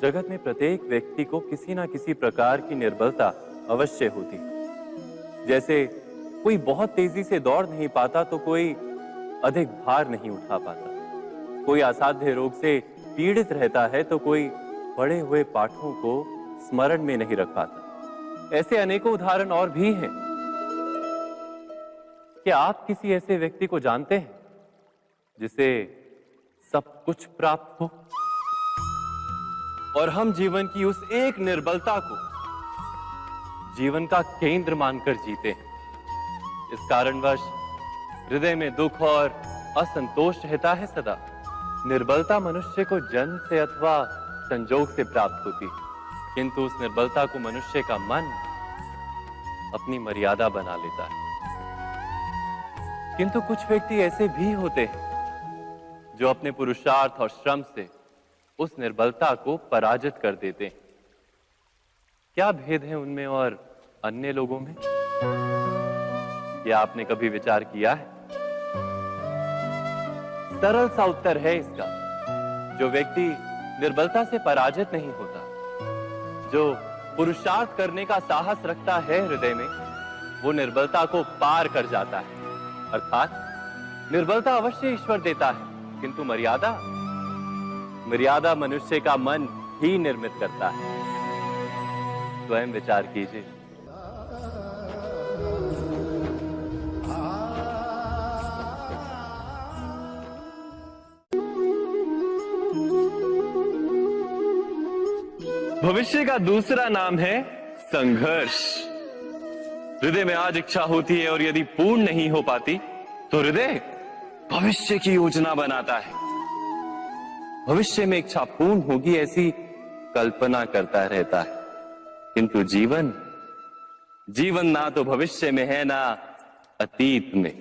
जगत में प्रत्येक व्यक्ति को किसी ना किसी प्रकार की निर्बलता अवश्य होती है। जैसे कोई बहुत तेजी से दौड़ नहीं पाता तो कोई अधिक भार नहीं उठा पाता, कोई असाध्य रोग से पीड़ित रहता है तो कोई पढ़े हुए पाठों को स्मरण में नहीं रख पाता। ऐसे अनेकों उदाहरण और भी हैं। क्या आप किसी ऐसे व्यक्ति को जानते हैं जिसे सब कुछ प्राप्त हो और हम जीवन की उस एक निर्बलता को जीवन का केंद्र मानकर जीते हैं? इस कारणवश हृदय में दुख और असंतोष रहता है सदा। निर्बलता मनुष्य को जन्म से अथवा संजोग से प्राप्त होती है, किंतु उस निर्बलता को मनुष्य का मन अपनी मर्यादा बना लेता है। किंतु कुछ व्यक्ति ऐसे भी होते हैं जो अपने पुरुषार्थ और श्रम से उस निर्बलता को पराजित कर देते हैं। क्या भेद है उनमें और अन्य लोगों में? क्या आपने कभी विचार किया है? सरल सा उत्तर है इसका। जो व्यक्ति निर्बलता से पराजित नहीं होता, जो पुरुषार्थ करने का साहस रखता है हृदय में, वो निर्बलता को पार कर जाता है। अर्थात निर्बलता अवश्य ईश्वर देता है, किंतु मर्यादा मनुष्य का मन ही निर्मित करता है। स्वयं विचार कीजिए। भविष्य का दूसरा नाम है संघर्ष। हृदय में आज इच्छा होती है और यदि पूर्ण नहीं हो पाती तो हृदय भविष्य की योजना बनाता है। भविष्य में इच्छा पूर्ण होगी ऐसी कल्पना करता रहता है, किंतु जीवन ना तो भविष्य में है ना अतीत में।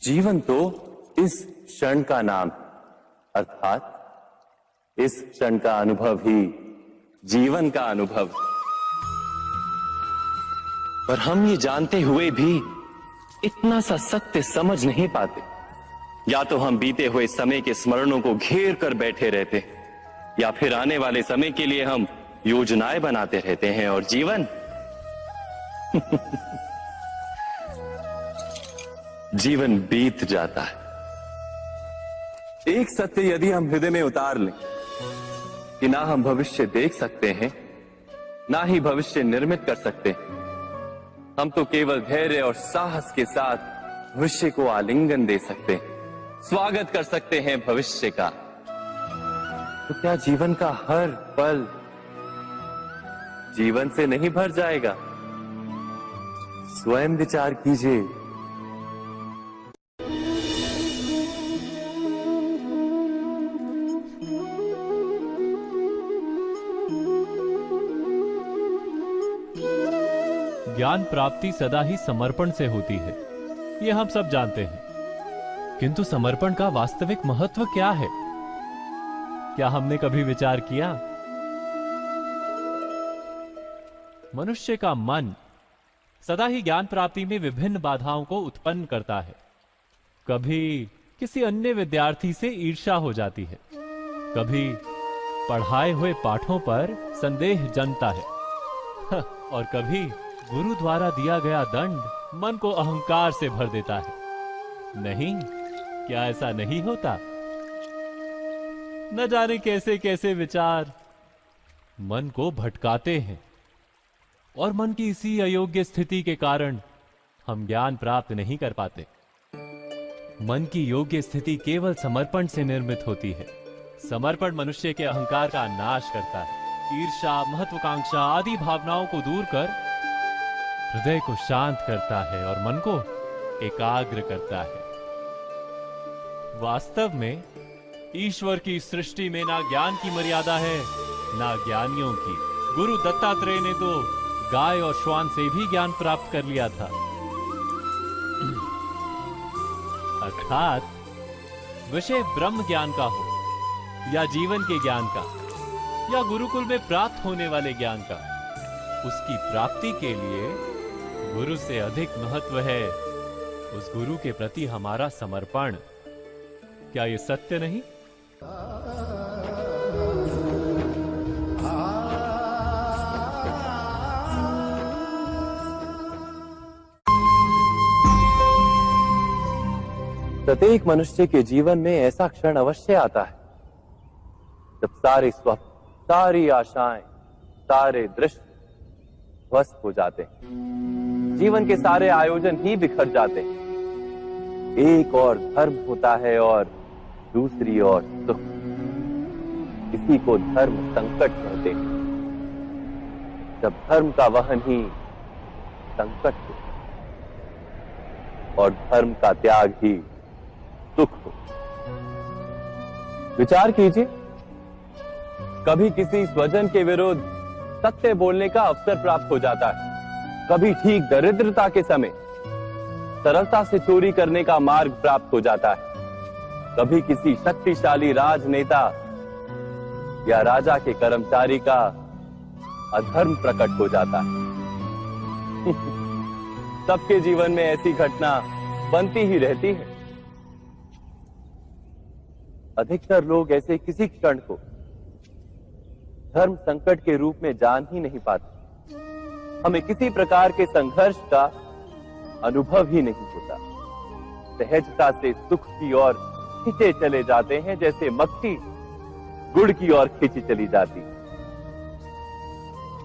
जीवन तो इस क्षण का नाम है, अर्थात इस क्षण का अनुभव ही जीवन का अनुभव। पर हम ये जानते हुए भी इतना सा सत्य समझ नहीं पाते। या तो हम बीते हुए समय के स्मरणों को घेर कर बैठे रहते, या फिर आने वाले समय के लिए हम योजनाएं बनाते रहते हैं और जीवन जीवन बीत जाता है। एक सत्य यदि हम हृदय में उतार लें कि ना हम भविष्य देख सकते हैं, ना ही भविष्य निर्मित कर सकते हैं, हम तो केवल धैर्य और साहस के साथ भविष्य को आलिंगन दे सकते हैं, स्वागत कर सकते हैं भविष्य का। तो क्या जीवन का हर पल जीवन से नहीं भर जाएगा? स्वयं विचार कीजिए। ज्ञान प्राप्ति सदा ही समर्पण से होती है, यह हम सब जानते हैं। किंतु समर्पण का वास्तविक महत्व क्या है? क्या हमने कभी विचार किया? मनुष्य का मन सदा ही ज्ञान प्राप्ति में विभिन्न बाधाओं को उत्पन्न करता है। कभी किसी अन्य विद्यार्थी से ईर्ष्या हो जाती है, कभी पढ़ाए हुए पाठों पर संदेह जन्मता है और कभी गुरु द्वारा दिया गया दंड मन को अहंकार से भर देता है। नहीं, क्या ऐसा नहीं होता? न जाने कैसे कैसे विचार मन को भटकाते हैं और मन की इसी अयोग्य स्थिति के कारण हम ज्ञान प्राप्त नहीं कर पाते। मन की योग्य स्थिति केवल समर्पण से निर्मित होती है। समर्पण मनुष्य के अहंकार का नाश करता है, ईर्ष्या, महत्वाकांक्षा आदि भावनाओं को दूर कर हृदय को शांत करता है और मन को एकाग्र करता है। वास्तव में ईश्वर की सृष्टि में ना ज्ञान की मर्यादा है ना ज्ञानियों की। गुरु दत्तात्रेय ने तो गाय और श्वान से भी ज्ञान प्राप्त कर लिया था। अर्थात विषय ब्रह्म ज्ञान का हो या जीवन के ज्ञान का या गुरुकुल में प्राप्त होने वाले ज्ञान का, उसकी प्राप्ति के लिए गुरु से अधिक महत्व है उस गुरु के प्रति हमारा समर्पण। क्या ये सत्य नहीं? प्रत्येक मनुष्य के जीवन में ऐसा क्षण अवश्य आता है जब सारे स्वप्न, सारी आशाएं, सारे दृश्य ध्वस्त हो जाते हैं। जीवन के सारे आयोजन ही बिखर जाते हैं। एक और धर्म होता है और दूसरी ओर सुख। इसी को धर्म संकट कहते हैं। जब धर्म का वहन ही संकट हो और धर्म का त्याग ही सुख हो। विचार कीजिए, कभी किसी स्वजन के विरुद्ध सत्य बोलने का अवसर प्राप्त हो जाता है, कभी ठीक दरिद्रता के समय सरलता से चोरी करने का मार्ग प्राप्त हो जाता है, कभी किसी शक्तिशाली राजनेता या राजा के कर्मचारी का अधर्म प्रकट हो जाता है। सबके जीवन में ऐसी घटना बनती ही रहती है। अधिकतर लोग ऐसे किसी क्षण को धर्म संकट के रूप में जान ही नहीं पाते। हमें किसी प्रकार के संघर्ष का अनुभव ही नहीं होता। सहजता से सुख की ओर खींचे चले जाते हैं, जैसे मक्खी गुड़ की ओर खींची चली जाती।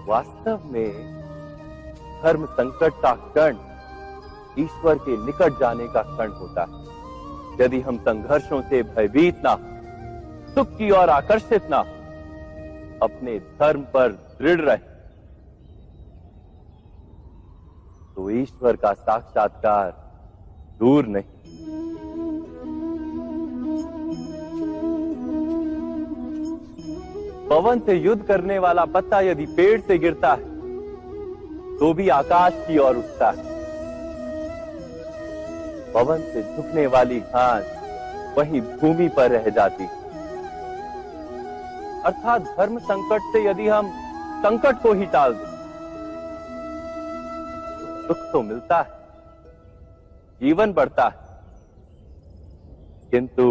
वास्तव में धर्म संकट का क्षण ईश्वर के निकट जाने का क्षण होता है। यदि हम संघर्षों से भयभीत ना हो, सुख की ओर आकर्षित ना हो, अपने धर्म पर दृढ़ रहे, तो ईश्वर का साक्षात्कार दूर नहीं। पवन से युद्ध करने वाला पत्ता यदि पेड़ से गिरता है तो भी आकाश की ओर उठता है। पवन से झुकने वाली घास वहीं भूमि पर रह जाती है। अर्थात धर्म संकट से यदि हम संकट को ही टाल दें तो सुख तो मिलता है, जीवन बढ़ता है, किंतु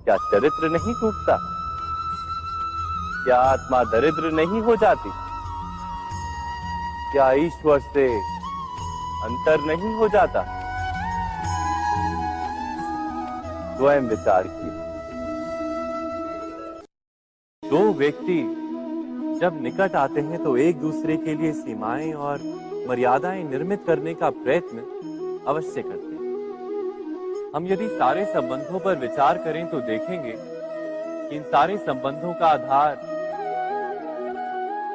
क्या चरित्र नहीं टूटता? क्या आत्मा दरिद्र नहीं हो जाती? क्या ईश्वर से अंतर नहीं हो जाता? स्वयं विचार किए। दो व्यक्ति जब निकट आते हैं तो एक दूसरे के लिए सीमाएं और मर्यादाएं निर्मित करने का प्रयत्न अवश्य करते हैं। हम यदि सारे संबंधों पर विचार करें तो देखेंगे कि इन सारे संबंधों का आधार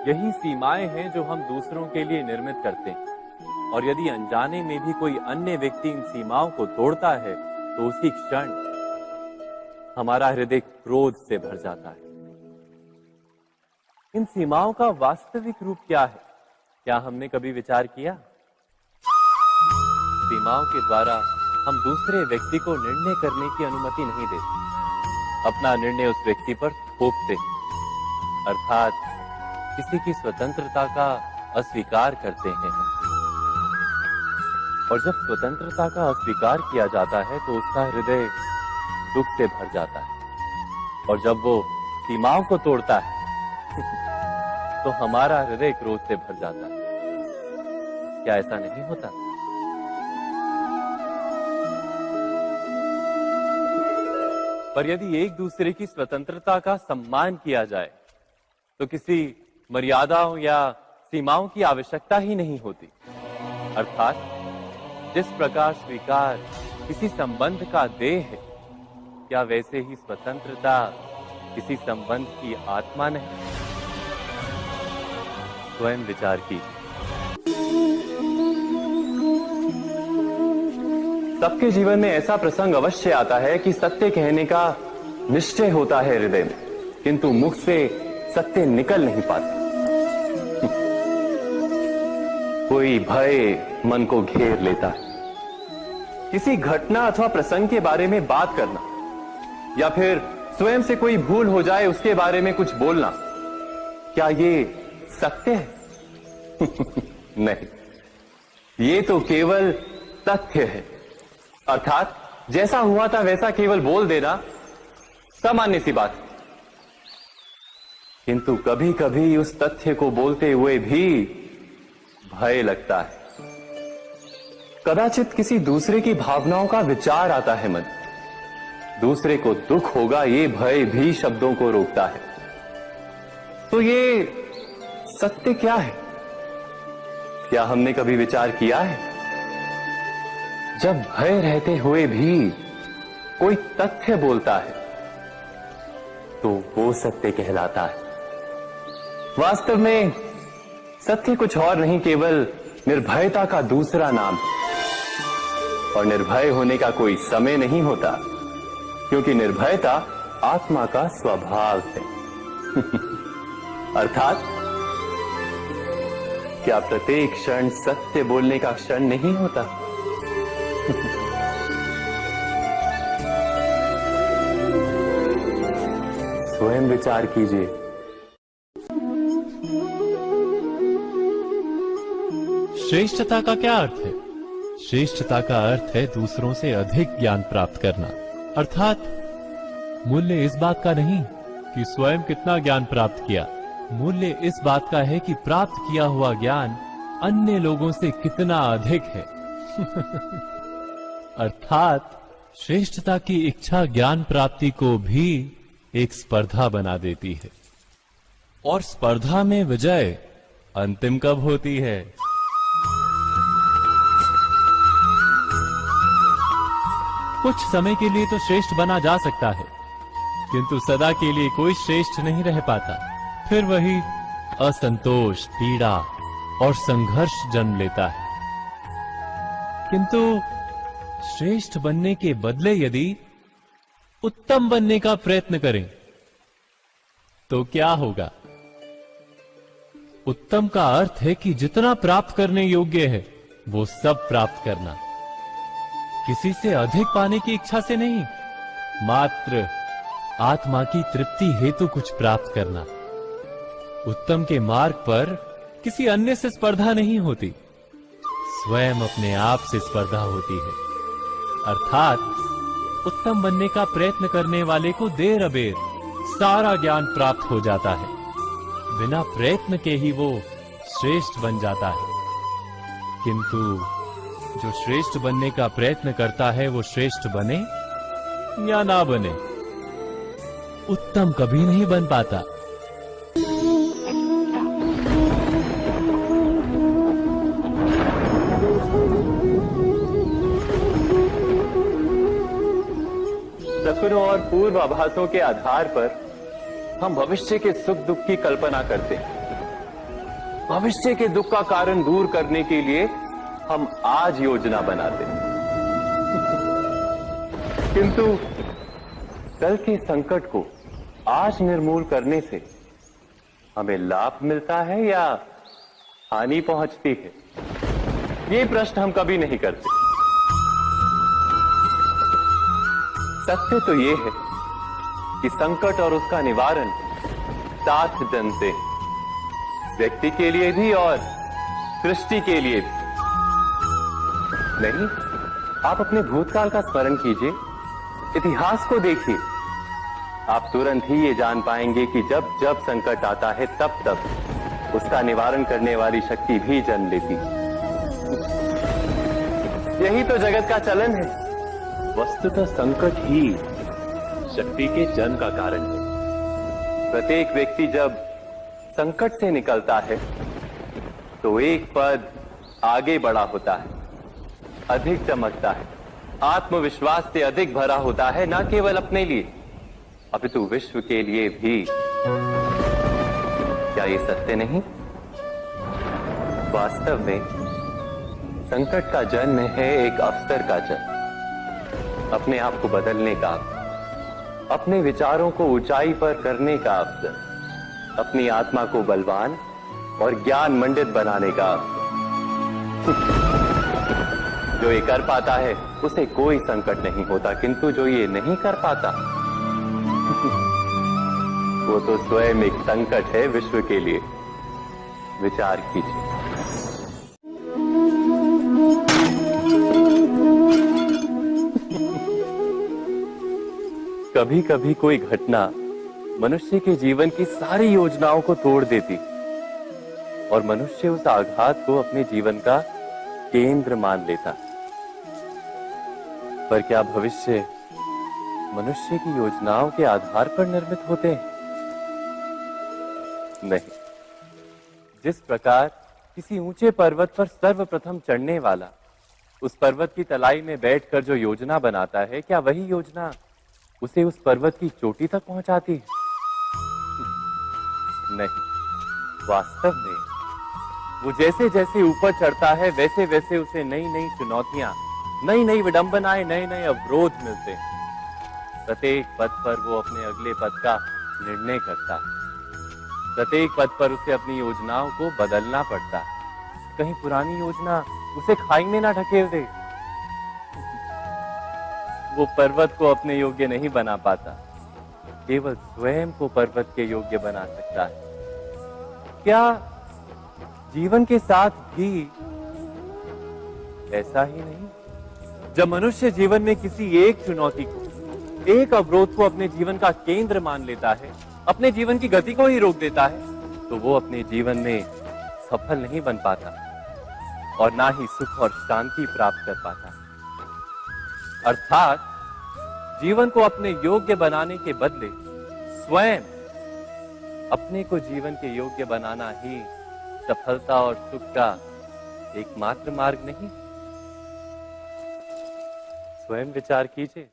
यही सीमाएं हैं जो हम दूसरों के लिए निर्मित करते हैं। और यदि अनजाने में भी कोई अन्य व्यक्ति इन सीमाओं को तोड़ता है तो उसी क्षण हमारा हृदय क्रोध से भर जाता है। इन सीमाओं का वास्तविक रूप क्या है? क्या हमने कभी विचार किया? सीमाओं के द्वारा हम दूसरे व्यक्ति को निर्णय करने की अनुमति नहीं देते। अपना निर्णय उस व्यक्ति पर थोपते हैं, अर्थात किसी की स्वतंत्रता का अस्वीकार करते हैं। और जब स्वतंत्रता का अस्वीकार किया जाता है तो उसका हृदय दुख से भर जाता है। और जब वो सीमाओं को तोड़ता है तो हमारा हृदय क्रोध से भर जाता है। क्या ऐसा नहीं होता? पर यदि एक दूसरे की स्वतंत्रता का सम्मान किया जाए तो किसी मर्यादाओं या सीमाओं की आवश्यकता ही नहीं होती। अर्थात जिस प्रकार स्वीकार किसी संबंध का देह है, क्या वैसे ही स्वतंत्रता किसी संबंध की आत्मा नहीं? स्वयं विचार कीजिए। सबके जीवन में ऐसा प्रसंग अवश्य आता है कि सत्य कहने का निश्चय होता है हृदय में, किंतु मुख से सत्य निकल नहीं पाता। कोई भय मन को घेर लेता है। किसी घटना अथवा प्रसंग के बारे में बात करना या फिर स्वयं से कोई भूल हो जाए उसके बारे में कुछ बोलना, क्या ये सत्य है? नहीं, ये तो केवल तथ्य है। अर्थात जैसा हुआ था वैसा केवल बोल देना सामान्य सी बात। किंतु कभी कभी उस तथ्य को बोलते हुए भी भय लगता है। कदाचित किसी दूसरे की भावनाओं का विचार आता है मन। दूसरे को दुख होगा ये भय भी शब्दों को रोकता है। तो ये सत्य क्या है? क्या हमने कभी विचार किया है? जब भय रहते हुए भी कोई तथ्य बोलता है तो वो सत्य कहलाता है। वास्तव में सत्य कुछ और नहीं, केवल निर्भयता का दूसरा नाम है। और निर्भय होने का कोई समय नहीं होता, क्योंकि निर्भयता आत्मा का स्वभाव है। अर्थात क्या प्रत्येक क्षण सत्य बोलने का क्षण नहीं होता? स्वयं विचार कीजिए। श्रेष्ठता का क्या अर्थ है? श्रेष्ठता का अर्थ है दूसरों से अधिक ज्ञान प्राप्त करना। अर्थात मूल्य इस बात का नहीं कि स्वयं कितना ज्ञान प्राप्त किया, मूल्य इस बात का है कि प्राप्त किया हुआ ज्ञान अन्य लोगों से कितना अधिक है। अर्थात श्रेष्ठता की इच्छा ज्ञान प्राप्ति को भी एक स्पर्धा बना देती है। और स्पर्धा में विजय अंतिम कब होती है? कुछ समय के लिए तो श्रेष्ठ बना जा सकता है, किंतु सदा के लिए कोई श्रेष्ठ नहीं रह पाता। फिर वही असंतोष, पीड़ा और संघर्ष जन्म लेता है। किंतु श्रेष्ठ बनने के बदले यदि उत्तम बनने का प्रयत्न करें तो क्या होगा? उत्तम का अर्थ है कि जितना प्राप्त करने योग्य है वो सब प्राप्त करना, किसी से अधिक पाने की इच्छा से नहीं, मात्र आत्मा की तृप्ति हेतु कुछ प्राप्त करना। उत्तम के मार्ग पर किसी अन्य से स्पर्धा नहीं होती, स्वयं अपने आप से स्पर्धा होती है। अर्थात उत्तम बनने का प्रयत्न करने वाले को देर अबेर सारा ज्ञान प्राप्त हो जाता है, बिना प्रयत्न के ही वो श्रेष्ठ बन जाता है। किंतु जो श्रेष्ठ बनने का प्रयत्न करता है वो श्रेष्ठ बने या ना बने, उत्तम कभी नहीं बन पाता। सपनों और पूर्वाभासों के आधार पर हम भविष्य के सुख दुख की कल्पना करते हैं। भविष्य के दुख का कारण दूर करने के लिए हम आज योजना बनाते हैं। किंतु कल के संकट को आज निर्मूल करने से हमें लाभ मिलता है या हानि पहुंचती है? ये प्रश्न हम कभी नहीं करते। सत्य तो ये है कि संकट और उसका निवारण साथ जनते हैं, व्यक्ति के लिए भी और सृष्टि के लिए भी। नहीं, आप अपने भूतकाल का स्मरण कीजिए, इतिहास को देखिए। आप तुरंत ही ये जान पाएंगे कि जब जब संकट आता है तब तब उसका निवारण करने वाली शक्ति भी जन्म लेती है। यही तो जगत का चलन है। वस्तुतः संकट ही शक्ति के जन्म का कारण है। प्रत्येक व्यक्ति जब संकट से निकलता है तो एक पद आगे बढ़ा होता है, अधिक चमकता है, आत्मविश्वास से अधिक भरा होता है, न केवल अपने लिए अपितु विश्व के लिए भी। क्या ये सत्य नहीं? वास्तव में संकट का जन्म है एक अवसर का जन्म, अपने आप को बदलने का, अपने विचारों को ऊंचाई पर करने का अवसर, अपनी आत्मा को बलवान और ज्ञान मंडित बनाने का अवसर। जो ये कर पाता है उसे कोई संकट नहीं होता, किंतु जो ये नहीं कर पाता वो तो स्वयं एक संकट है विश्व के लिए। विचार कीजिए। कभी कभी कोई घटना मनुष्य के जीवन की सारी योजनाओं को तोड़ देती और मनुष्य उस आघात को अपने जीवन का केंद्र मान लेता। पर क्या भविष्य मनुष्य की योजनाओं के आधार पर निर्मित होते हैं? नहीं। जिस प्रकार किसी ऊंचे पर्वत पर सर्वप्रथम चढ़ने वाला उस पर्वत की तलाई में बैठकर जो योजना बनाता है, क्या वही योजना उसे उस पर्वत की चोटी तक पहुंचाती है? नहीं। वास्तव में वो जैसे जैसे ऊपर चढ़ता है वैसे वैसे उसे नई नई चुनौतियां, नई नई विडंबनाएं, नए नए अवरोध मिलते हैं। प्रत्येक पद पर वो अपने अगले पद का निर्णय करता है। प्रत्येक पद पर उसे अपनी योजनाओं को बदलना पड़ता है। कहीं पुरानी योजना उसे खाई में ना ढकेल दे। वो पर्वत को अपने योग्य नहीं बना पाता, केवल स्वयं को पर्वत के योग्य बना सकता है। क्या जीवन के साथ भी ऐसा ही नहीं? जब मनुष्य जीवन में किसी एक चुनौती को, एक अवरोध को अपने जीवन का केंद्र मान लेता है, अपने जीवन की गति को ही रोक देता है, तो वो अपने जीवन में सफल नहीं बन पाता और ना ही सुख और शांति प्राप्त कर पाता। अर्थात जीवन को अपने योग्य बनाने के बदले स्वयं अपने को जीवन के योग्य बनाना ही सफलता और सुख का एकमात्र मार्ग नहीं। स्वयं विचार कीजिए।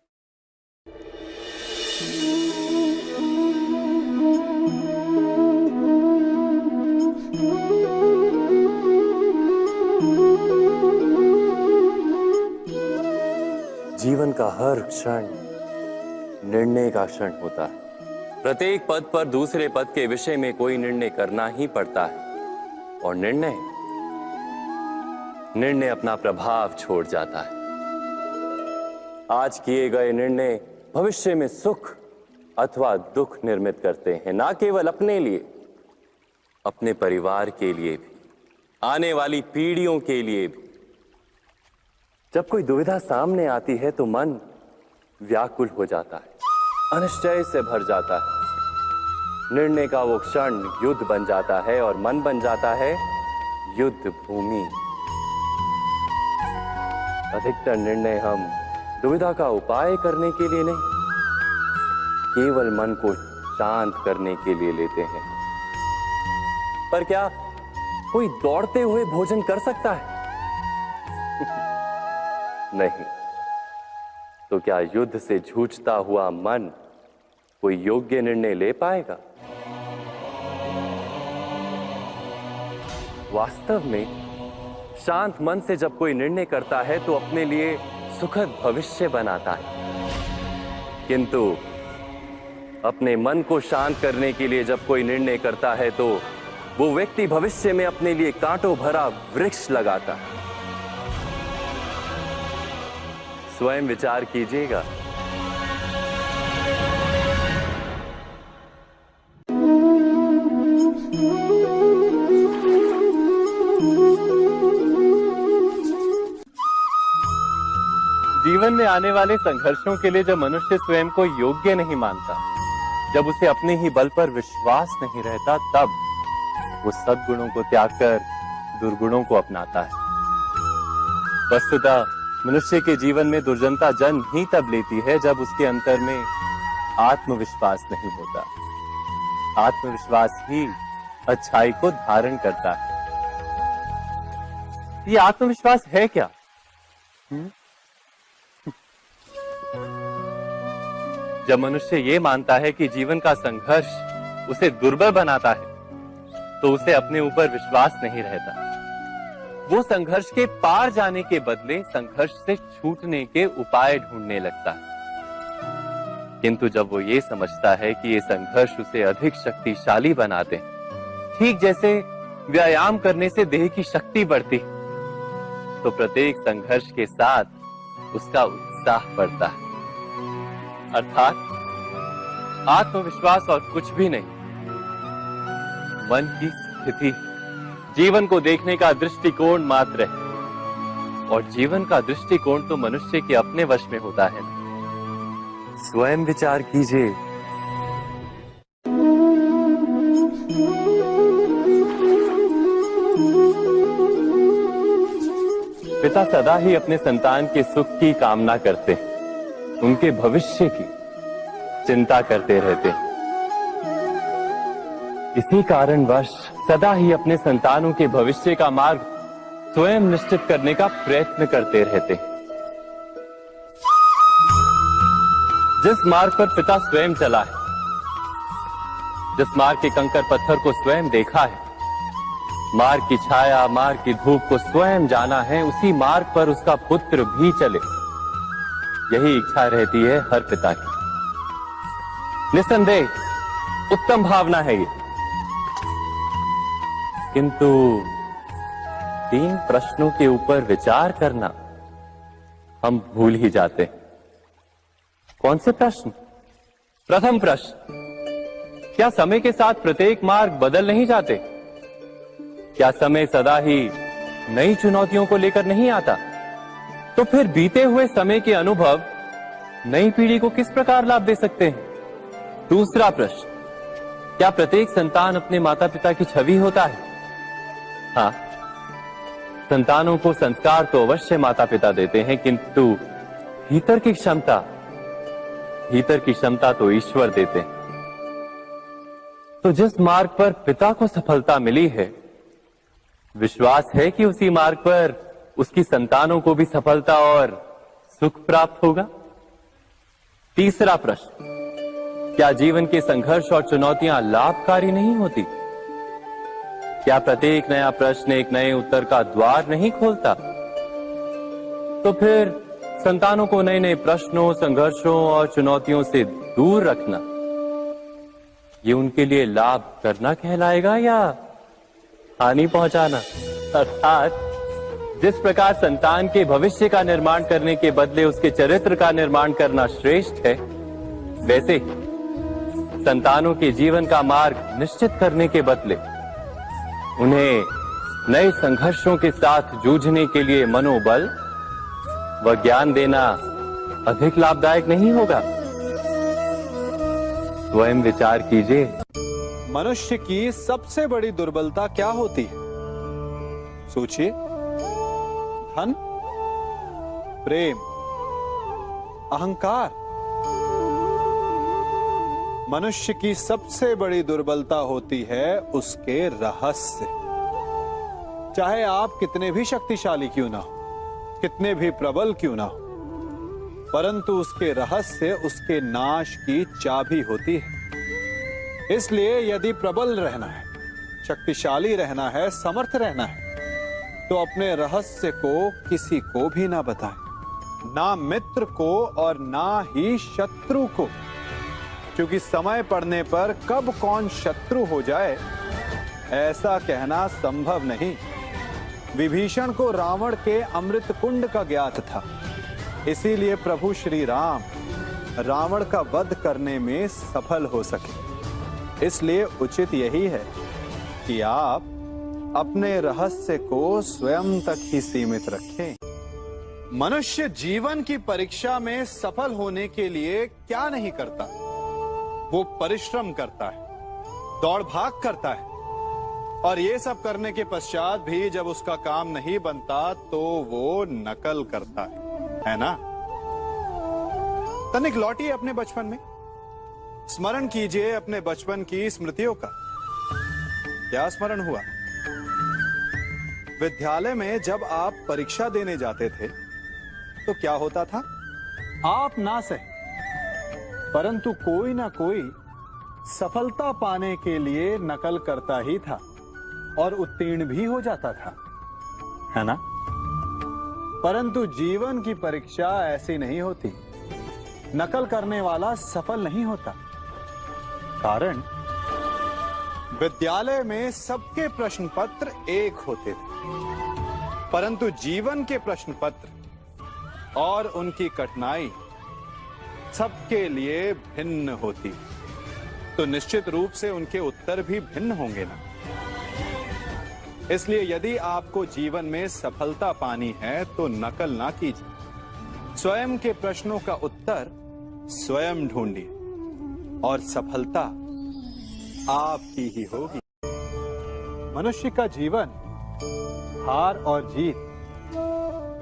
जीवन का हर क्षण निर्णय का क्षण होता है। प्रत्येक पद पर दूसरे पद के विषय में कोई निर्णय करना ही पड़ता है और निर्णय अपना प्रभाव छोड़ जाता है। आज किए गए निर्णय भविष्य में सुख अथवा दुख निर्मित करते हैं, ना केवल अपने लिए, अपने परिवार के लिए भी, आने वाली पीढ़ियों के लिए भी। जब कोई दुविधा सामने आती है तो मन व्याकुल हो जाता है, अनिश्चय से भर जाता है। निर्णय का वो क्षण युद्ध बन जाता है और मन बन जाता है युद्ध भूमि। अधिकतर निर्णय हम दुविधा का उपाय करने के लिए नहीं, केवल मन को शांत करने के लिए लेते हैं। पर क्या कोई दौड़ते हुए भोजन कर सकता है? नहीं। तो क्या युद्ध से जूझता हुआ मन कोई योग्य निर्णय ले पाएगा? वास्तव में शांत मन से जब कोई निर्णय करता है तो अपने लिए सुखद भविष्य बनाता है। किंतु अपने मन को शांत करने के लिए जब कोई निर्णय करता है तो वो व्यक्ति भविष्य में अपने लिए कांटों भरा वृक्ष लगाता है। स्वयं विचार कीजिएगा। जीवन में आने वाले संघर्षों के लिए जब मनुष्य स्वयं को योग्य नहीं मानता, जब उसे अपने ही बल पर विश्वास नहीं रहता, तब वो सद्गुणों को त्याग कर दुर्गुणों को अपनाता है। वस्तुतः मनुष्य के जीवन में दुर्जनता जन्म ही तब लेती है जब उसके अंतर में आत्मविश्वास नहीं होता। आत्मविश्वास ही अच्छाई को धारण करता है। ये आत्मविश्वास है क्या? जब मनुष्य ये मानता है कि जीवन का संघर्ष उसे दुर्बल बनाता है, तो उसे अपने ऊपर विश्वास नहीं रहता। वो संघर्ष के पार जाने के बदले संघर्ष से छूटने के उपाय ढूंढने लगता है। किंतु जब वो ये समझता है कि ये संघर्ष उसे अधिक शक्तिशाली बनाते हैं, ठीक जैसे व्यायाम करने से देह की शक्ति बढ़ती, तो प्रत्येक संघर्ष के साथ उसका उत्साह बढ़ता है। अर्थात आत्मविश्वास और कुछ भी नहीं, मन की स्थिति, जीवन को देखने का दृष्टिकोण मात्र है। और जीवन का दृष्टिकोण तो मनुष्य के अपने वश में होता है। स्वयं विचार कीजिए। पिता सदा ही अपने संतान के सुख की कामना करते हैं, उनके भविष्य की चिंता करते रहते हैं। इसी कारणवश सदा ही अपने संतानों के भविष्य का मार्ग स्वयं निश्चित करने का प्रयत्न करते रहते हैं। जिस मार्ग पर पिता स्वयं चला है, जिस मार्ग के कंकर पत्थर को स्वयं देखा है, मार्ग की छाया, मार्ग की धूप को स्वयं जाना है, उसी मार्ग पर उसका पुत्र भी चले, यही इच्छा रहती है हर पिता की। निस्संदेह उत्तम भावना है ये, किंतु 3 प्रश्नों के ऊपर विचार करना हम भूल ही जाते हैं। कौन से प्रश्न? प्रथम प्रश्न, क्या समय के साथ प्रत्येक मार्ग बदल नहीं जाते? क्या समय सदा ही नई चुनौतियों को लेकर नहीं आता? तो फिर बीते हुए समय के अनुभव नई पीढ़ी को किस प्रकार लाभ दे सकते हैं? दूसरा प्रश्न, क्या प्रत्येक संतान अपने माता पिता की छवि होता है? हाँ, संतानों को संस्कार तो अवश्य माता पिता देते हैं, किंतु भीतर की क्षमता तो ईश्वर देते हैं। तो जिस मार्ग पर पिता को सफलता मिली है, विश्वास है कि उसी मार्ग पर उसकी संतानों को भी सफलता और सुख प्राप्त होगा। तीसरा प्रश्न, क्या जीवन के संघर्ष और चुनौतियां लाभकारी नहीं होती? क्या प्रत्येक नया प्रश्न एक नए उत्तर का द्वार नहीं खोलता? तो फिर संतानों को नए नए प्रश्नों, संघर्षों और चुनौतियों से दूर रखना, ये उनके लिए लाभ करना कहलाएगा या हानि पहुंचाना? अर्थात जिस प्रकार संतान के भविष्य का निर्माण करने के बदले उसके चरित्र का निर्माण करना श्रेष्ठ है, वैसे ही संतानों के जीवन का मार्ग निश्चित करने के बदले उन्हें नए संघर्षों के साथ जूझने के लिए मनोबल व ज्ञान देना अधिक लाभदायक नहीं होगा? स्वयं विचार कीजिए। मनुष्य की सबसे बड़ी दुर्बलता क्या होती है? सोचिए। धन, प्रेम, अहंकार। मनुष्य की सबसे बड़ी दुर्बलता होती है उसके रहस्य। चाहे आप कितने भी शक्तिशाली क्यों ना हो, कितने भी प्रबल क्यों ना हो, परंतु उसके रहस्य उसके नाश की चाबी होती है। इसलिए यदि प्रबल रहना है, शक्तिशाली रहना है, समर्थ रहना है, तो अपने रहस्य को किसी को भी ना बताएं, ना मित्र को और ना ही शत्रु को, क्योंकि समय पड़ने पर कब कौन शत्रु हो जाए ऐसा कहना संभव नहीं। विभीषण को रावण के अमृत कुंड का ज्ञात था, इसीलिए प्रभु श्री राम रावण का वध करने में सफल हो सके। इसलिए उचित यही है कि आप अपने रहस्य को स्वयं तक ही सीमित रखें। मनुष्य जीवन की परीक्षा में सफल होने के लिए क्या नहीं करता? वो परिश्रम करता है, दौड़ भाग करता है, और ये सब करने के पश्चात भी जब उसका काम नहीं बनता तो वो नकल करता है ना? तनिक लौटिए अपने बचपन में, स्मरण कीजिए अपने बचपन की स्मृतियों का। क्या स्मरण हुआ? विद्यालय में जब आप परीक्षा देने जाते थे तो क्या होता था? आप ना सही, परंतु कोई ना कोई सफलता पाने के लिए नकल करता ही था और उत्तीर्ण भी हो जाता था, है ना? परंतु जीवन की परीक्षा ऐसी नहीं होती। नकल करने वाला सफल नहीं होता। कारण विद्यालय में सबके प्रश्न पत्र एक होते थे, परंतु जीवन के प्रश्न पत्र और उनकी कठिनाई सबके लिए भिन्न होती, तो निश्चित रूप से उनके उत्तर भी भिन्न होंगे ना। इसलिए यदि आपको जीवन में सफलता पानी है तो नकल ना कीजिए, स्वयं के प्रश्नों का उत्तर स्वयं ढूंढिए और सफलता आपकी ही होगी। मनुष्य का जीवन हार और जीत,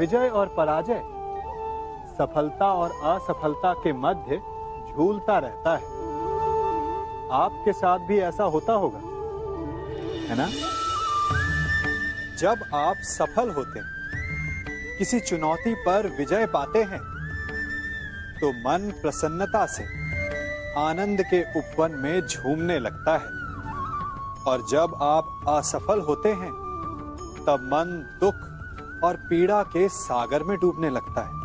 विजय और पराजय, सफलता और असफलता के मध्य झूलता रहता है। आपके साथ भी ऐसा होता होगा, है ना? जब आप सफल होते हैं, किसी चुनौती पर विजय पाते हैं, तो मन प्रसन्नता से आनंद के उपवन में झूमने लगता है। और जब आप असफल होते हैं, तब मन दुख और पीड़ा के सागर में डूबने लगता है।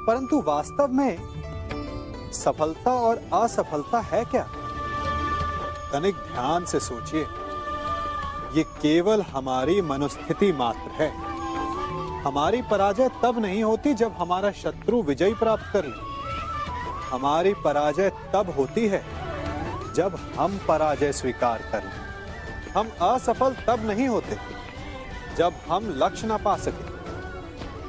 परंतु वास्तव में सफलता और असफलता है क्या? तनिक ध्यान से सोचिए। ये केवल हमारी मनोस्थिति मात्र है। हमारी पराजय तब नहीं होती जब हमारा शत्रु विजय प्राप्त कर ले। हमारी पराजय तब होती है जब हम पराजय स्वीकार कर लें। हम असफल तब नहीं होते जब हम लक्ष्य ना पा सके।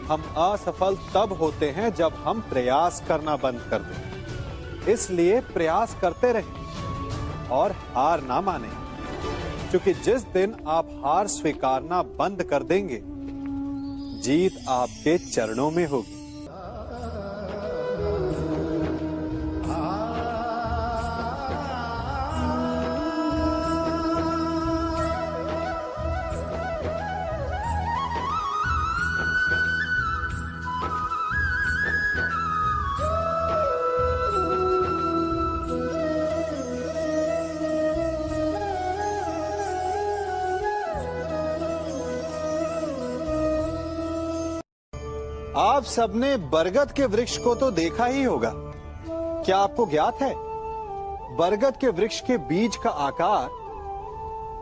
हम असफल तब होते हैं जब हम प्रयास करना बंद कर दें। इसलिए प्रयास करते रहें और हार ना माने, क्योंकि जिस दिन आप हार स्वीकारना बंद कर देंगे, जीत आपके चरणों में होगी। आप सबने बरगद के वृक्ष को तो देखा ही होगा। क्या आपको ज्ञात है, बरगद के वृक्ष के बीज का आकार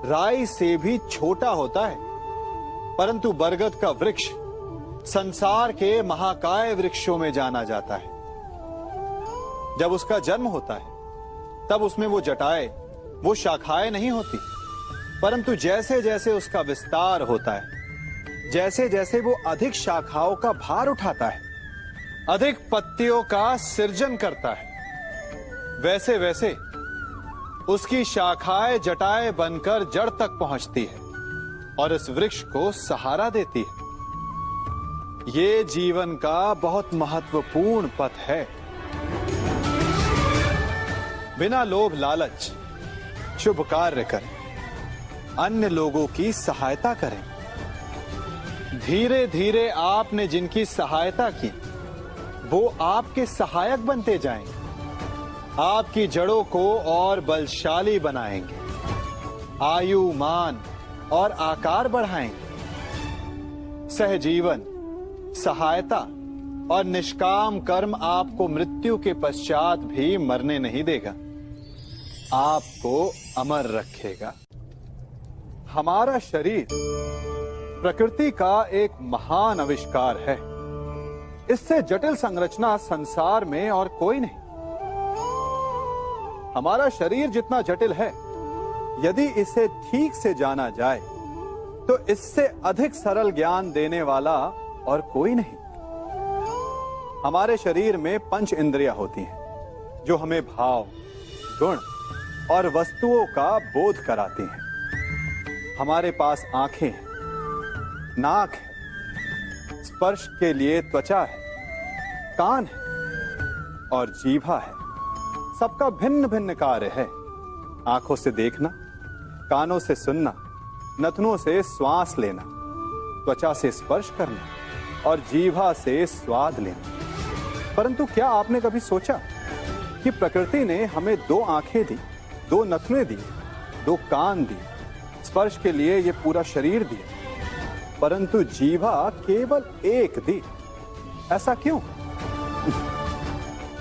राई से भी छोटा होता है, परंतु बरगद का वृक्ष संसार के महाकाय वृक्षों में जाना जाता है। जब उसका जन्म होता है, तब उसमें वो जटाएं, वो शाखाएं नहीं होती, परंतु जैसे जैसे उसका विस्तार होता है, जैसे जैसे वो अधिक शाखाओं का भार उठाता है, अधिक पत्तियों का सृजन करता है, वैसे वैसे उसकी शाखाएं जटाएं बनकर जड़ तक पहुंचती है और इस वृक्ष को सहारा देती है। ये जीवन का बहुत महत्वपूर्ण पथ है। बिना लोभ लालच शुभ कार्य करें, अन्य लोगों की सहायता करें। धीरे धीरे आपने जिनकी सहायता की, वो आपके सहायक बनते जाएंगे, आपकी जड़ों को और बलशाली बनाएंगे, आयु मान और आकार बढ़ाएंगे। सहजीवन, सहायता और निष्काम कर्म आपको मृत्यु के पश्चात भी मरने नहीं देगा, आपको अमर रखेगा। हमारा शरीर प्रकृति का एक महान आविष्कार है। इससे जटिल संरचना संसार में और कोई नहीं। हमारा शरीर जितना जटिल है, यदि इसे ठीक से जाना जाए, तो इससे अधिक सरल ज्ञान देने वाला और कोई नहीं। हमारे शरीर में पंच इंद्रियां होती हैं, जो हमें भाव, गुण और वस्तुओं का बोध कराती हैं। हमारे पास आंखें हैं, नाक है, स्पर्श के लिए त्वचा है, कान है और जीभा है। सबका भिन्न भिन्न कार्य है। आंखों से देखना, कानों से सुनना, नथनों से श्वास लेना, त्वचा से स्पर्श करना और जीभा से स्वाद लेना। परंतु क्या आपने कभी सोचा कि प्रकृति ने हमें 2 आंखें दी, 2 नथने दी, 2 कान दी, स्पर्श के लिए ये पूरा शरीर दिया, परंतु जीभा केवल 1 दी? ऐसा क्यों?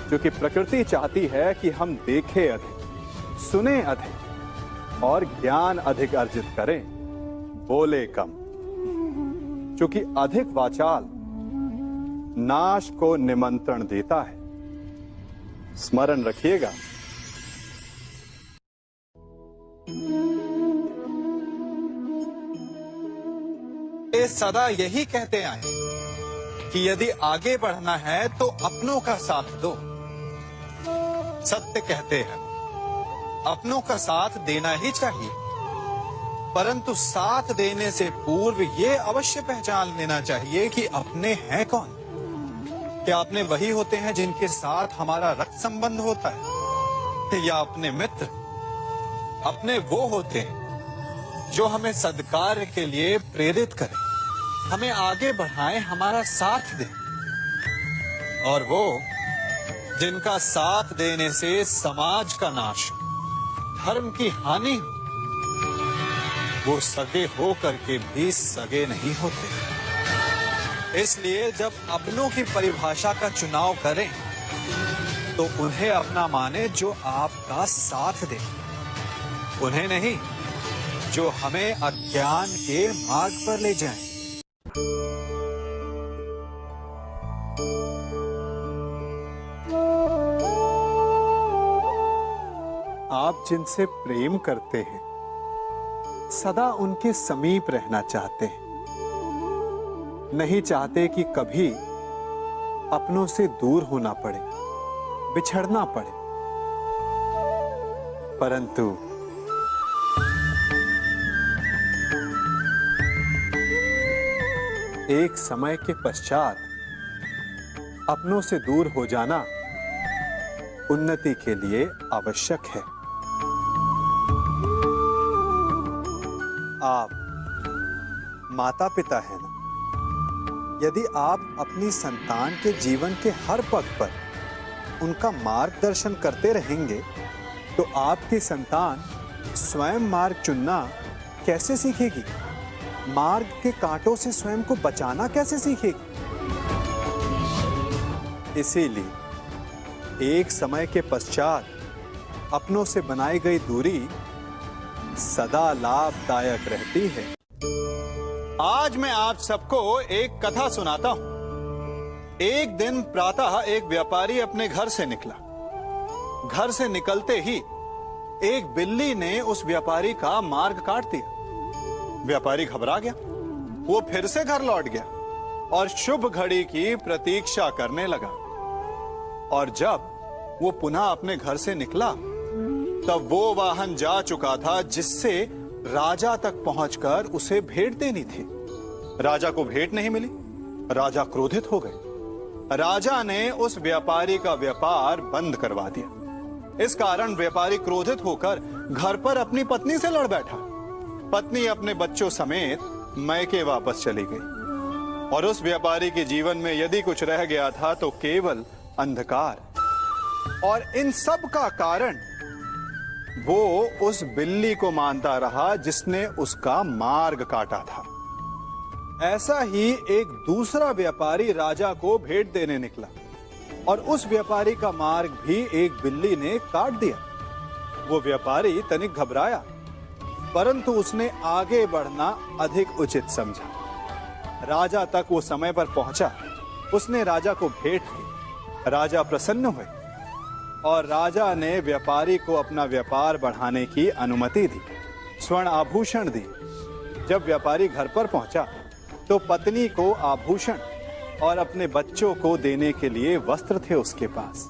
क्योंकि प्रकृति चाहती है कि हम देखें अधिक, सुने अधिक और ज्ञान अधिक अर्जित करें, बोले कम। क्योंकि अधिक वाचाल नाश को निमंत्रण देता है। स्मरण रखिएगा। ये सदा यही कहते आए कि यदि आगे बढ़ना है तो अपनों का साथ दो। सत्य कहते हैं, अपनों का साथ देना ही चाहिए, परंतु साथ देने से पूर्व ये अवश्य पहचान लेना चाहिए कि अपने हैं कौन। क्या अपने वही होते हैं जिनके साथ हमारा रक्त संबंध होता है, या अपने मित्र? अपने वो होते हैं जो हमें सद्कार्य के लिए प्रेरित करें, हमें आगे बढ़ाएं, हमारा साथ दें। और वो जिनका साथ देने से समाज का नाश, धर्म की हानि हो, वो सगे हो करके भी सगे नहीं होते। इसलिए जब अपनों की परिभाषा का चुनाव करें तो उन्हें अपना माने जो आपका साथ दे, उन्हें नहीं जो हमें अज्ञान के मार्ग पर ले जाएं। आप जिनसे प्रेम करते हैं सदा उनके समीप रहना चाहते हैं, नहीं चाहते कि कभी अपनों से दूर होना पड़े, बिछड़ना पड़े। परंतु एक समय के पश्चात अपनों से दूर हो जाना उन्नति के लिए आवश्यक है। आप माता पिता हैं ना? यदि आप अपनी संतान के जीवन के हर पग पर उनका मार्गदर्शन करते रहेंगे तो आपकी संतान स्वयं मार्ग चुनना कैसे सीखेगी? मार्ग के कांटों से स्वयं को बचाना कैसे सीखेगी? इसीलिए एक समय के पश्चात अपनों से बनाई गई दूरी सदा लाभदायक रहती है। आज मैं आप सबको एक कथा सुनाता हूं। एक दिन प्रातः एक व्यापारी अपने घर से निकला। घर से निकलते ही एक बिल्ली ने उस व्यापारी का मार्ग काट दिया। व्यापारी घबरा गया, वो फिर से घर लौट गया और शुभ घड़ी की प्रतीक्षा करने लगा। और जब वो पुनः अपने घर से निकला तब वो वाहन जा चुका था जिससे राजा तक पहुंचकर उसे भेंट देनी थी। राजा को भेंट नहीं मिली। राजा क्रोधित हो गए। राजा ने उस व्यापारी का व्यापार बंद करवा दिया। इस कारण व्यापारी क्रोधित होकर घर पर अपनी पत्नी से लड़ बैठा। पत्नी अपने बच्चों समेत मैके वापस चली गई और उस व्यापारी के जीवन में यदि कुछ रह गया था तो केवल अंधकार। और इन सब का कारण वो उस बिल्ली को मानता रहा जिसने उसका मार्ग काटा था। ऐसा ही एक दूसरा व्यापारी राजा को भेंट देने निकला और उस व्यापारी का मार्ग भी एक बिल्ली ने काट दिया। वो व्यापारी तनिक घबराया, परंतु उसने आगे बढ़ना अधिक उचित समझा। राजा तक वो समय पर पहुंचा। उसने राजा को भेंट की। राजा प्रसन्न हुए और राजा ने व्यापारी को अपना व्यापार बढ़ाने की अनुमति दी, स्वर्ण आभूषण दी। जब व्यापारी घर पर पहुंचा तो पत्नी को आभूषण और अपने बच्चों को देने के लिए वस्त्र थे उसके पास।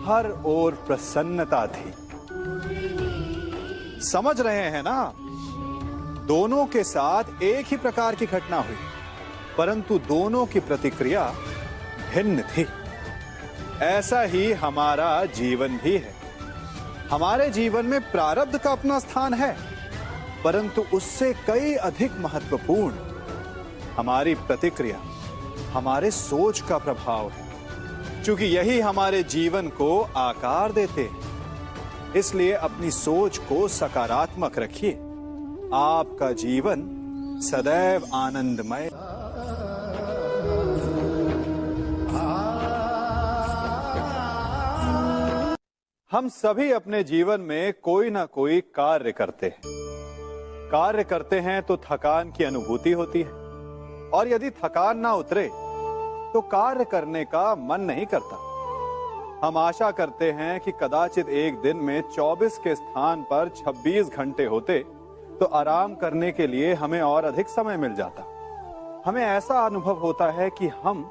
हर ओर प्रसन्नता थी। समझ रहे हैं ना? दोनों के साथ एक ही प्रकार की घटना हुई, परंतु दोनों की प्रतिक्रिया भिन्न थी। ऐसा ही हमारा जीवन भी है। हमारे जीवन में प्रारब्ध का अपना स्थान है, परंतु उससे कई अधिक महत्वपूर्ण हमारी प्रतिक्रिया, हमारे सोच का प्रभाव है, क्योंकि यही हमारे जीवन को आकार देते हैं। इसलिए अपनी सोच को सकारात्मक रखिए। आपका जीवन सदैव आनंदमय। हम सभी अपने जीवन में कोई ना कोई कार्य करते हैं। कार्य करते हैं तो थकान की अनुभूति होती है और यदि थकान ना उतरे तो कार्य करने का मन नहीं करता। हम आशा करते हैं कि कदाचित एक दिन में 24 के स्थान पर 26 घंटे होते तो आराम करने के लिए हमें और अधिक समय मिल जाता। हमें ऐसा अनुभव होता है कि हम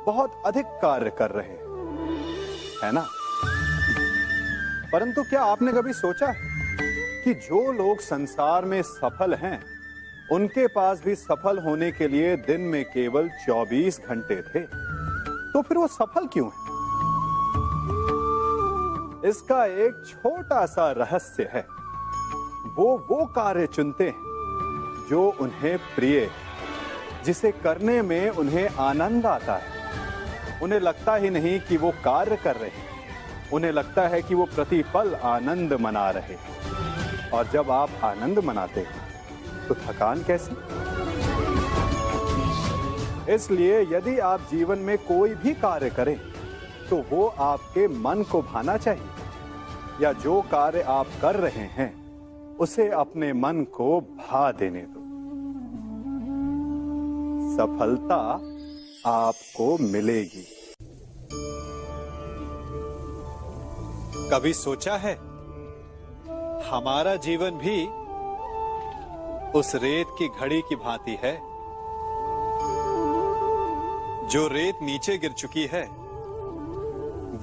बहुत अधिक कार्य कर रहे हैं, है ना? परंतु क्या आपने कभी सोचा है कि जो लोग संसार में सफल हैं, उनके पास भी सफल होने के लिए दिन में केवल 24 घंटे थे। तो फिर वो सफल क्यों है? इसका एक छोटा सा रहस्य है। वो कार्य चुनते हैं जो उन्हें प्रिय है, जिसे करने में उन्हें आनंद आता है। उन्हें लगता ही नहीं कि वो कार्य कर रहे हैं, उन्हें लगता है कि वो प्रतिपल आनंद मना रहे हैं। और जब आप आनंद मनाते हैं तो थकान कैसी? इसलिए यदि आप जीवन में कोई भी कार्य करें तो वो आपके मन को भाना चाहिए, या जो कार्य आप कर रहे हैं उसे अपने मन को भा देने दो। सफलता आपको मिलेगी। कभी सोचा है हमारा जीवन भी उस रेत की घड़ी की भांति है? जो रेत नीचे गिर चुकी है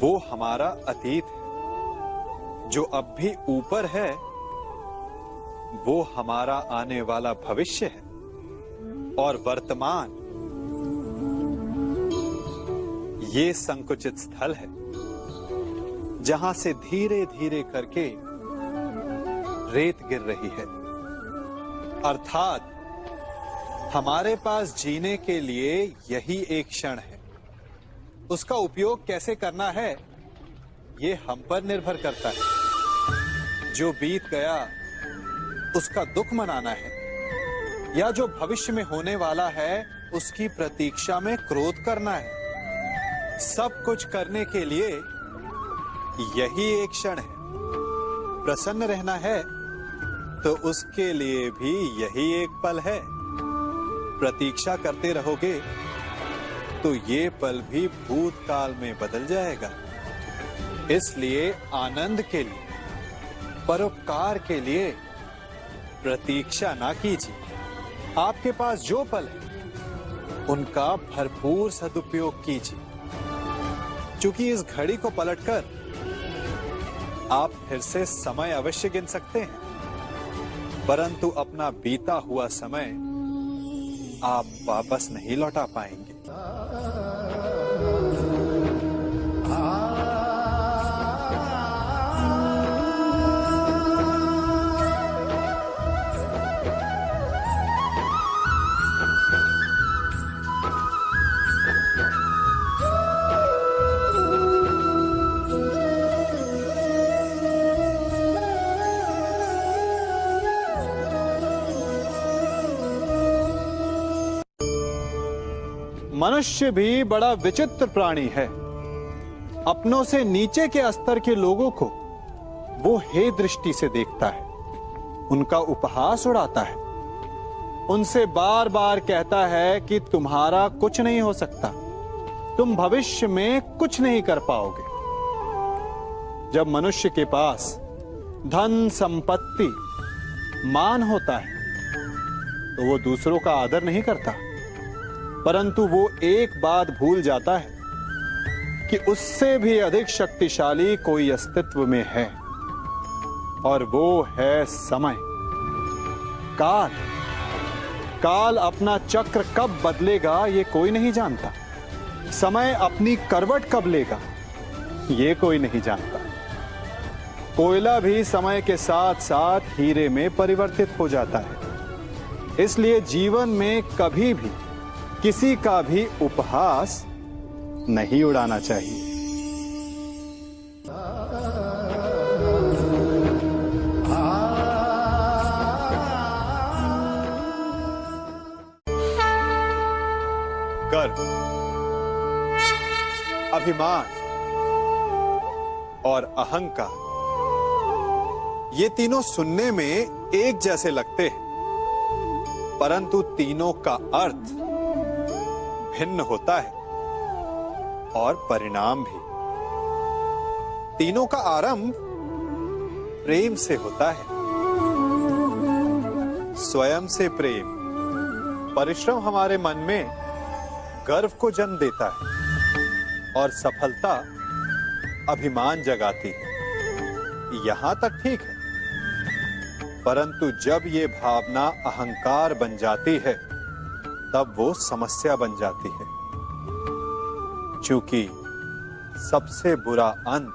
वो हमारा अतीत है, जो अब भी ऊपर है वो हमारा आने वाला भविष्य है, और वर्तमान ये संकुचित स्थल है जहां से धीरे धीरे करके रेत गिर रही है। अर्थात हमारे पास जीने के लिए यही एक क्षण है। उसका उपयोग कैसे करना है ये हम पर निर्भर करता है। जो बीत गया उसका दुख मनाना है, या जो भविष्य में होने वाला है उसकी प्रतीक्षा में क्रोध करना है। सब कुछ करने के लिए यही एक क्षण है। प्रसन्न रहना है तो उसके लिए भी यही एक पल है। प्रतीक्षा करते रहोगे तो ये पल भी भूतकाल में बदल जाएगा। इसलिए आनंद के लिए, परोपकार के लिए प्रतीक्षा ना कीजिए। आपके पास जो पल है उनका भरपूर सदुपयोग कीजिए, क्योंकि इस घड़ी को पलटकर आप फिर से समय अवश्य गिन सकते हैं, परंतु अपना बीता हुआ समय आप वापस नहीं लौटा पाएंगे। मनुष्य भी बड़ा विचित्र प्राणी है। अपनों से नीचे के स्तर के लोगों को वो हे दृष्टि से देखता है, उनका उपहास उड़ाता है, उनसे बार बार कहता है कि तुम्हारा कुछ नहीं हो सकता, तुम भविष्य में कुछ नहीं कर पाओगे। जब मनुष्य के पास धन, संपत्ति, मान होता है तो वो दूसरों का आदर नहीं करता, परंतु वो एक बात भूल जाता है कि उससे भी अधिक शक्तिशाली कोई अस्तित्व में है, और वो है समय। काल। काल अपना चक्र कब बदलेगा ये कोई नहीं जानता। समय अपनी करवट कब लेगा ये कोई नहीं जानता। कोयला भी समय के साथ साथ हीरे में परिवर्तित हो जाता है। इसलिए जीवन में कभी भी किसी का भी उपहास नहीं उड़ाना चाहिए। गर्व, अभिमान और अहंकार, ये तीनों सुनने में एक जैसे लगते हैं, परंतु तीनों का अर्थ भिन्न होता है और परिणाम भी। तीनों का आरंभ प्रेम से होता है। स्वयं से प्रेम, परिश्रम हमारे मन में गर्व को जन्म देता है, और सफलता अभिमान जगाती है। यहां तक ठीक है, परंतु जब ये भावना अहंकार बन जाती है तब वो समस्या बन जाती है, क्योंकि सबसे बुरा अंत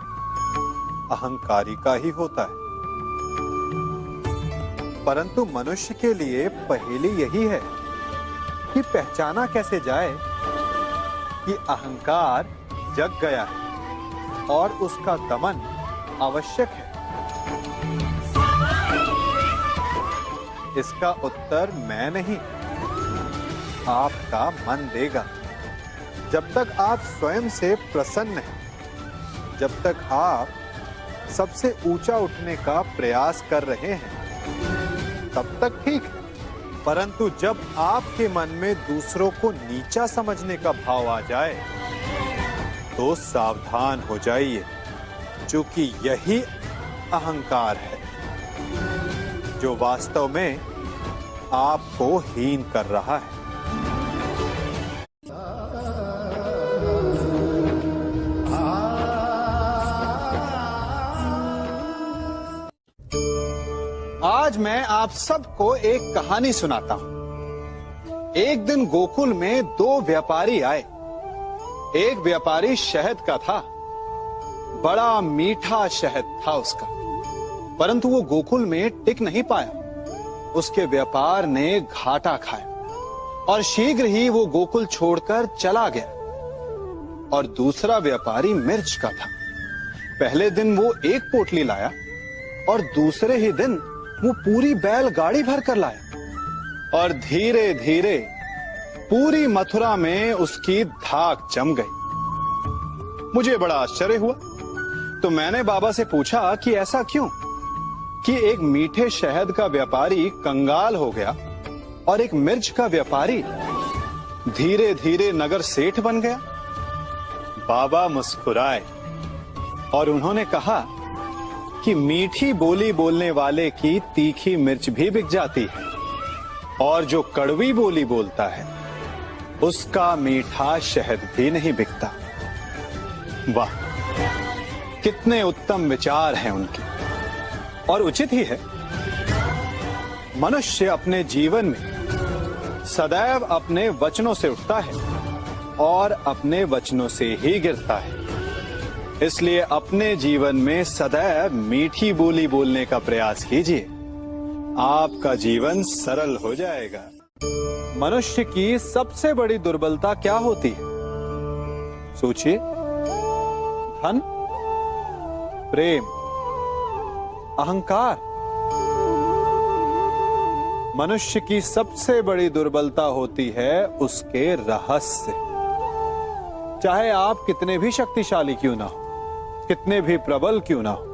अहंकारी का ही होता है। परंतु मनुष्य के लिए पहेली यही है कि पहचाना कैसे जाए कि अहंकार जग गया है और उसका दमन आवश्यक है। इसका उत्तर मैं नहीं, आपका मन देगा। जब तक आप स्वयं से प्रसन्न हैं, जब तक आप सबसे ऊंचा उठने का प्रयास कर रहे हैं, तब तक ठीक है। परंतु जब आपके मन में दूसरों को नीचा समझने का भाव आ जाए तो सावधान हो जाइए, क्योंकि यही अहंकार है जो वास्तव में आपको हीन कर रहा है। आज मैं आप सबको एक कहानी सुनाता हूं। एक दिन गोकुल में दो व्यापारी आए। एक व्यापारी शहद का था, बड़ा मीठा शहद था उसका, परंतु वो गोकुल में टिक नहीं पाया। उसके व्यापार ने घाटा खाया और शीघ्र ही वो गोकुल छोड़कर चला गया। और दूसरा व्यापारी मिर्च का था। पहले दिन वो एक पोटली लाया और दूसरे ही दिन वो पूरी बैलगाड़ी भर कर लाया और धीरे धीरे पूरी मथुरा में उसकी धाक जम गई। मुझे बड़ा आश्चर्य हुआ, तो मैंने बाबा से पूछा कि ऐसा क्यों कि एक मीठे शहद का व्यापारी कंगाल हो गया और एक मिर्च का व्यापारी धीरे धीरे नगर सेठ बन गया। बाबा मुस्कुराए और उन्होंने कहा कि मीठी बोली बोलने वाले की तीखी मिर्च भी बिक जाती है और जो कड़वी बोली बोलता है उसका मीठा शहद भी नहीं बिकता। वाह, कितने उत्तम विचार हैं उनके, और उचित ही है। मनुष्य अपने जीवन में सदैव अपने वचनों से उठता है और अपने वचनों से ही गिरता है। इसलिए अपने जीवन में सदैव मीठी बोली बोलने का प्रयास कीजिए, आपका जीवन सरल हो जाएगा। मनुष्य की सबसे बड़ी दुर्बलता क्या होती है? सोचिए। धन, प्रेम, अहंकार। मनुष्य की सबसे बड़ी दुर्बलता होती है उसके रहस्य। चाहे आप कितने भी शक्तिशाली क्यों ना हो, कितने भी प्रबल क्यों ना हो,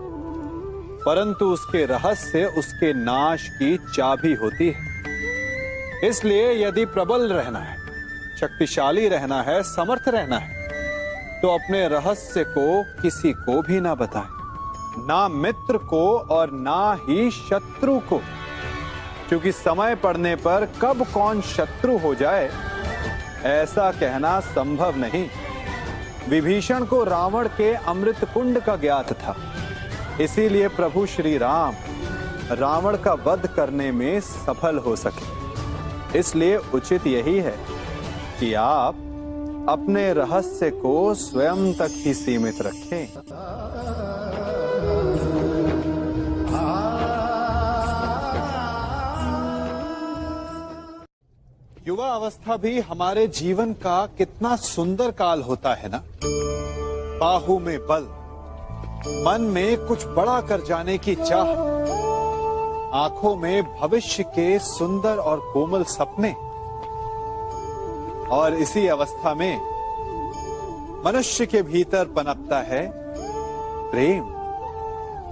परंतु उसके रहस्य उसके नाश की चाबी होती है। इसलिए यदि प्रबल रहना है, शक्तिशाली रहना है, समर्थ रहना है, तो अपने रहस्य को किसी को भी ना बताएं, ना मित्र को और ना ही शत्रु को, क्योंकि समय पड़ने पर कब कौन शत्रु हो जाए ऐसा कहना संभव नहीं। विभीषण को रावण के अमृत कुंड का ज्ञात था, इसीलिए प्रभु श्री राम रावण का वध करने में सफल हो सके। इसलिए उचित यही है कि आप अपने रहस्य को स्वयं तक ही सीमित रखें। युवा अवस्था भी हमारे जीवन का कितना सुंदर काल होता है ना। बाहु में बल, मन में कुछ बड़ा कर जाने की चाह, आंखों में भविष्य के सुंदर और कोमल सपने। और इसी अवस्था में मनुष्य के भीतर पनपता है प्रेम।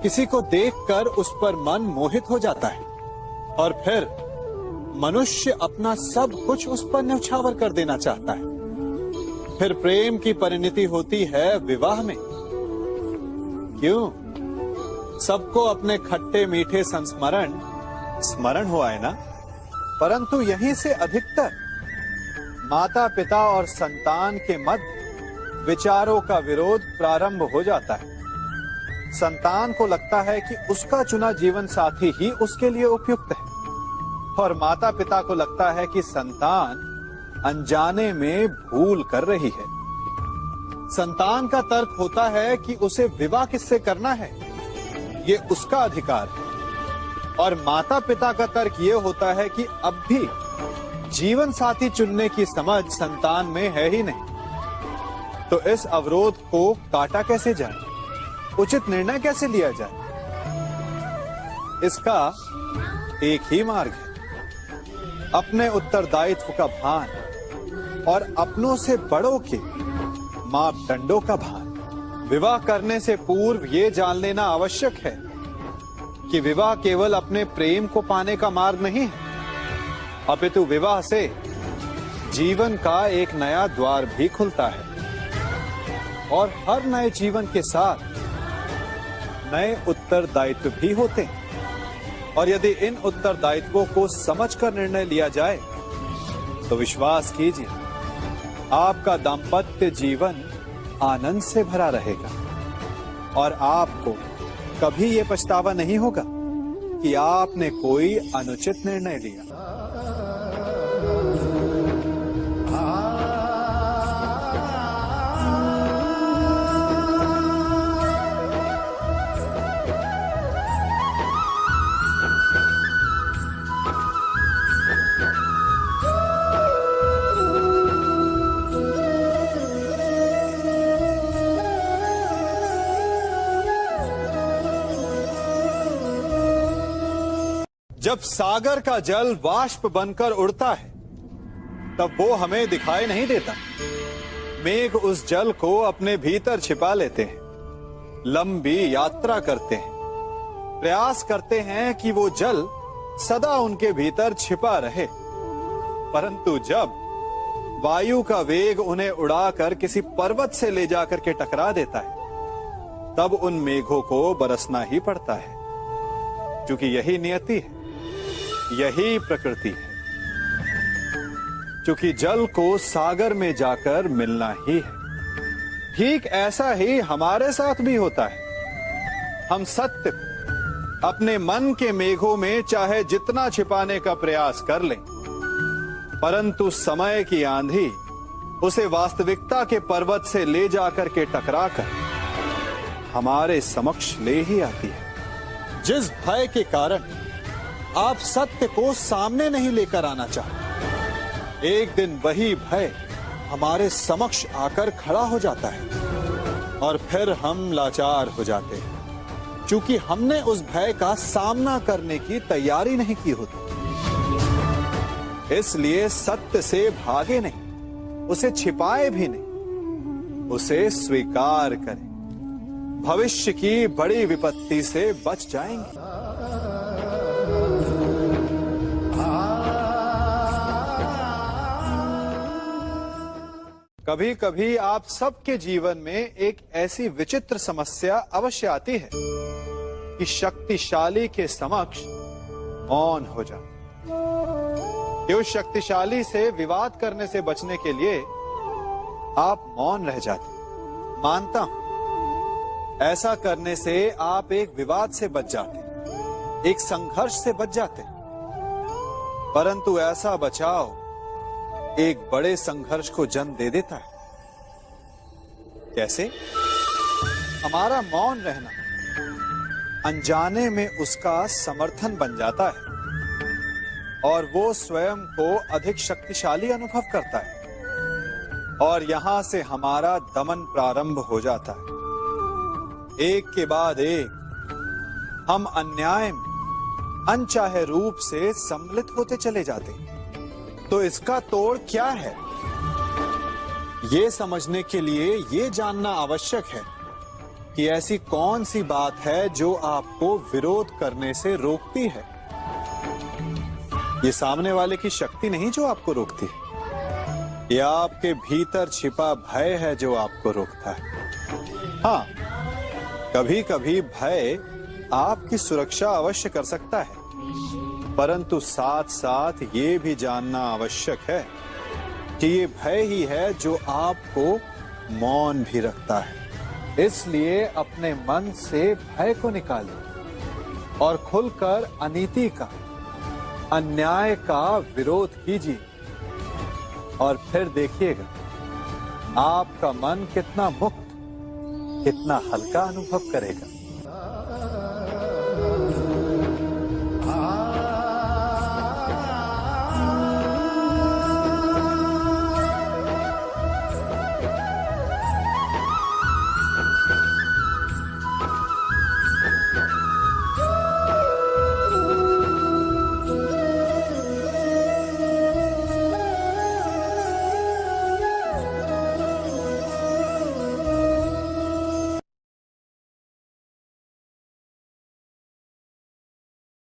किसी को देखकर उस पर मन मोहित हो जाता है और फिर मनुष्य अपना सब कुछ उस पर न्यौछावर कर देना चाहता है। फिर प्रेम की परिणति होती है विवाह में। क्यों? सबको अपने खट्टे मीठे संस्मरण स्मरण हुआ है ना। परंतु यहीं से अधिकतर माता पिता और संतान के मध्य विचारों का विरोध प्रारंभ हो जाता है। संतान को लगता है कि उसका चुना जीवन साथी ही उसके लिए उपयुक्त है, और माता पिता को लगता है कि संतान अनजाने में भूल कर रही है। संतान का तर्क होता है कि उसे विवाह किससे करना है, ये उसका अधिकार है, और माता पिता का तर्क ये होता है कि अब भी जीवन साथी चुनने की समझ संतान में है ही नहीं। तो इस अवरोध को काटा कैसे जाए, उचित निर्णय कैसे लिया जाए? इसका एक ही मार्ग है, अपने उत्तरदायित्व का भान और अपनों से बड़ों के मापदंडों का भान। विवाह करने से पूर्व ये जान लेना आवश्यक है कि विवाह केवल अपने प्रेम को पाने का मार्ग नहीं है, अपितु विवाह से जीवन का एक नया द्वार भी खुलता है, और हर नए जीवन के साथ नए उत्तरदायित्व भी होते हैं। और यदि इन उत्तरदायित्वों को समझकर निर्णय लिया जाए तो विश्वास कीजिए, आपका दाम्पत्य जीवन आनंद से भरा रहेगा, और आपको कभी ये पछतावा नहीं होगा कि आपने कोई अनुचित निर्णय लिया। जब सागर का जल वाष्प बनकर उड़ता है तब वो हमें दिखाई नहीं देता। मेघ उस जल को अपने भीतर छिपा लेते हैं, लंबी यात्रा करते हैं, प्रयास करते हैं कि वो जल सदा उनके भीतर छिपा रहे। परंतु जब वायु का वेग उन्हें उड़ाकर किसी पर्वत से ले जाकर के टकरा देता है, तब उन मेघों को बरसना ही पड़ता है, क्योंकि यही नियति है, यही प्रकृति है। क्योंकि जल को सागर में जाकर मिलना ही है। ठीक ऐसा ही हमारे साथ भी होता है। हम सत्य को अपने मन के मेघों में चाहे जितना छिपाने का प्रयास कर लें, परंतु समय की आंधी उसे वास्तविकता के पर्वत से ले जाकर के टकराकर हमारे समक्ष ले ही आती है। जिस भय के कारण आप सत्य को सामने नहीं लेकर आना चाहते, एक दिन वही भय हमारे समक्ष आकर खड़ा हो जाता है, और फिर हम लाचार हो जाते हैं, क्योंकि हमने उस भय का सामना करने की तैयारी नहीं की होती। इसलिए सत्य से भागे नहीं, उसे छिपाए भी नहीं, उसे स्वीकार करें। भविष्य की बड़ी विपत्ति से बच जाएंगे। कभी कभी आप सबके जीवन में एक ऐसी विचित्र समस्या अवश्य आती है कि शक्तिशाली के समक्ष मौन हो जाए। उस शक्तिशाली से विवाद करने से बचने के लिए आप मौन रह जाते। मानता हूं, ऐसा करने से आप एक विवाद से बच जाते, एक संघर्ष से बच जाते, परंतु ऐसा बचाव एक बड़े संघर्ष को जन्म दे देता है। कैसे? हमारा मौन रहना अनजाने में उसका समर्थन बन जाता है, और वो स्वयं को अधिक शक्तिशाली अनुभव करता है, और यहां से हमारा दमन प्रारंभ हो जाता है। एक के बाद एक हम अन्याय में अनचाहे रूप से सम्मिलित होते चले जाते हैं। तो इसका तोड़ क्या है? ये समझने के लिए ये जानना आवश्यक है कि ऐसी कौन सी बात है जो आपको विरोध करने से रोकती है। ये सामने वाले की शक्ति नहीं जो आपको रोकती है, ये आपके भीतर छिपा भय है जो आपको रोकता है। हाँ, कभी कभी भय आपकी सुरक्षा अवश्य कर सकता है, परंतु साथ साथ ये भी जानना आवश्यक है कि ये भय ही है जो आपको मौन भी रखता है, इसलिए अपने मन से भय को निकालिए और खुलकर अनीति का, अन्याय का विरोध कीजिए और फिर देखिएगा आपका मन कितना मुक्त, कितना हल्का अनुभव करेगा।